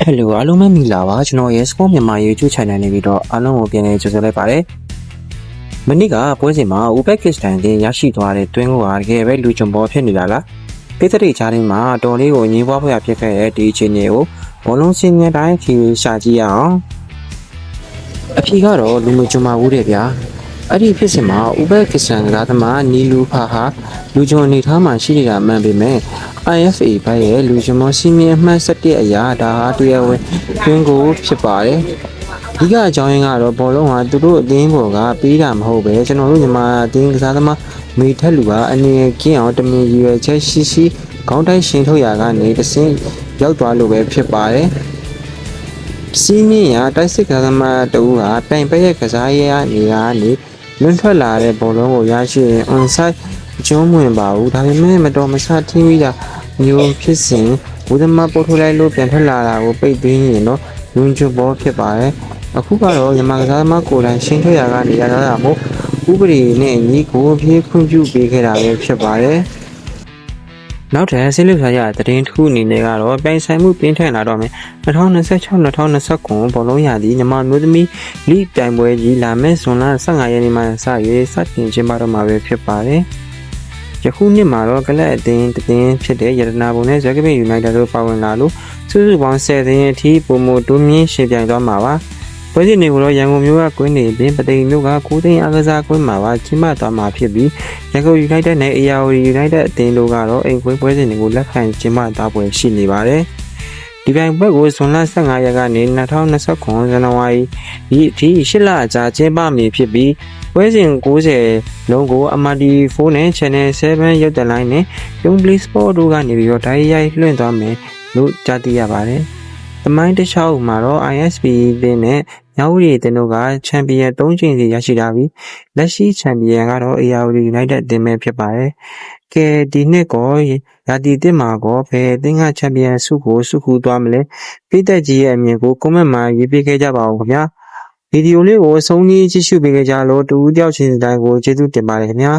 Hello အားလုံးပဲမင်္ဂလာပါကျွန်တော်ရဲ့ Sport မြန်မာ YouTube Channel နေပြီးတော့အားလုံးကိုပြန်လည်ကြိုဆိုလိုက်ပါတယ်။မနေ့ကပွဲစဉ်မှာဥပကစ္စတန်တင်ရရှိသွားတဲ့တွင်းကိုတကယ်ပဲလူကြုံပေါ်ဖြစ်နေတာလား။ပိဿတိချားတိုင်းမှာတော်လေးကိုငင်းပွားဖွယ်ဖြစ်ခဲ့တဲ့ဒီအခြေအနေကိုဘောလုံးစင်းမြတိုင်းဖြေရှာကြည့်ရအောင်။အဖြေကတော့လူမကြုံပါဘူးတဲ့ဗျာ။အဲ့ဒီဖြစ်စဉ်မှာဥပကစ္စတန်ကသမားနီလူဖာဟာလူကြုံအနေထားမှာရှိနေတာမှန်ပေမဲ့IFA ဘက်ရဲ့လူချမစီမီအမှတ်17အရာဒါဟာတရားဝင်တွင်းကိုဖြစ်ပါတယ်။ဒီကအကြောင်းရင်းကတော့ဘောလုံးကသူတို့အသင်းပေါ်ကပေးတာမဟုတ်ပဲကျွန်တော်တို့မြန်မာအသင်းကစားသမားမိထက်လူကအနေနဲ့ကင်းအောင်တမင်ရည်ရွယ်ချက်ရှိခေါင်းတိုက်ရှင်ထုတ်ရာကနေတဆင့်ရောက်သွားလို့ပဲဖြစ်ပါတယ်။စီမီရတိုက်စစ်ကစားသမားတူကပြိုင်ပွဲရဲ့ကစားရနေရာနေလွန်ထွက်လာတဲ့ဘောလုံးကိုရရှိရင် onside ကျုံးဝင်ပါဘူးဒါပေမဲ့မတော်မဆထင်းပြီးတာမျိုးဖြစ်စဉ်ဝဒမပို့ထုတ်လိုက်လို့ပြန်ထွက်လာတာကိုပိတ်သိမ်းရင်တော့ယွန်းချဘောဖြစ်ပါတယ်အခုကတော့မြန်မာကစားသမားကိုယ်တိုင်ရှင်းထွက်ရာကနေရတာမို့ဥပဒေနဲ့အညီကိုပြေးခွင့်ပြုပေးခဲ့တာပဲဖြစ်ပါတယ်နောက်ထပ်ဆေးလူစားရသတင်းတစ်ခုအနေနဲ့ကတော့ပြိုင်ဆိုင်မှုပြင်းထန်လာတော့မယ်2026-2029ဘောလုံးရာသီမြန်မာမျိုးသမီးလိပြိုင်ပွဲကြီးလာမယ့်ဇွန်လ15ရက်နေ့မှစ၍စတင်ကျင်းပတော့မှာပဲဖြစ်ပါတယ်ယခုနှစ်မှာတော့ကလပ်အသင်းဖြစ်တဲ့ရတနာပုံနဲ့ဇက်ကပင်ယူနိုက်တက်တို့ပါဝင်လာလို့စုစုပေါင်း10သင်းအထိပုံမတိုးမြင့်ရှင်ပြိုင်သွားမှာပါ။ပွဲစဉ်တွေကိုတော့ရန်ကုန်မြို့ကကွင်းနေပြင်ပသိမ်မြို့က9သိန်းအားကစားကွင်းမှာပါကျင်းပသွားမှာဖြစ်ပြီးရန်ကုန်ယူနိုက်တက်နဲ့အေယာဝတီယူနိုက်တက်အသင်းတို့ကတော့အိမ်ကွင်းပွဲစဉ်တွေကိုလက်ခံကျင်းပသွားပွဲရှိနေပါတယ်။ဒီပြိုင်ပွဲကိုဇွန်လ15ရက်ကနေ2029ဇန်နဝါရီအထိ8လအကြာကျင်းပမည်ဖြစ်ပြီးပွဲစဉ်90လုံးကို MRT4 နဲ့ Channel 7ရုပ်သံလိုင်းနဲ့ Young Play Sport တို့ကနေပြီးတော့တိုင်းရိုက်လွှင့်သွားမယ်လို့ကြားသိရပါတယ်။သမိုင်းတစ်လျှောက်မှာတော့ ISP တင်နဲ့မြောက်ဝတီတင်တို့ကချန်ပီယံ3ချိန်စီရရှိထားပြီးလက်ရှိချန်ပီယံကတော့ ARD United တင်ပဲဖြစ်ပါတယ်။ကဲဒီနှစ်ကောရာသီတစ်မှာကောဘယ်အသင်းကချန်ပီယံဆုကိုစုခူးသွားမလဲ။ပြည်သက်ကြီးရဲ့အမြင်ကို comment မှာရေးပေးခဲ့ကြပါဦးခင်ဗျာ။ဗီဒီယိုလေးကိုအဆုံးကြီးကြည့်ရှုပေးကြလို့တူဦးတယောက်ချင်းတိုင်းကိုကျေးဇူးတင်ပါတယ်ခင်ဗျာ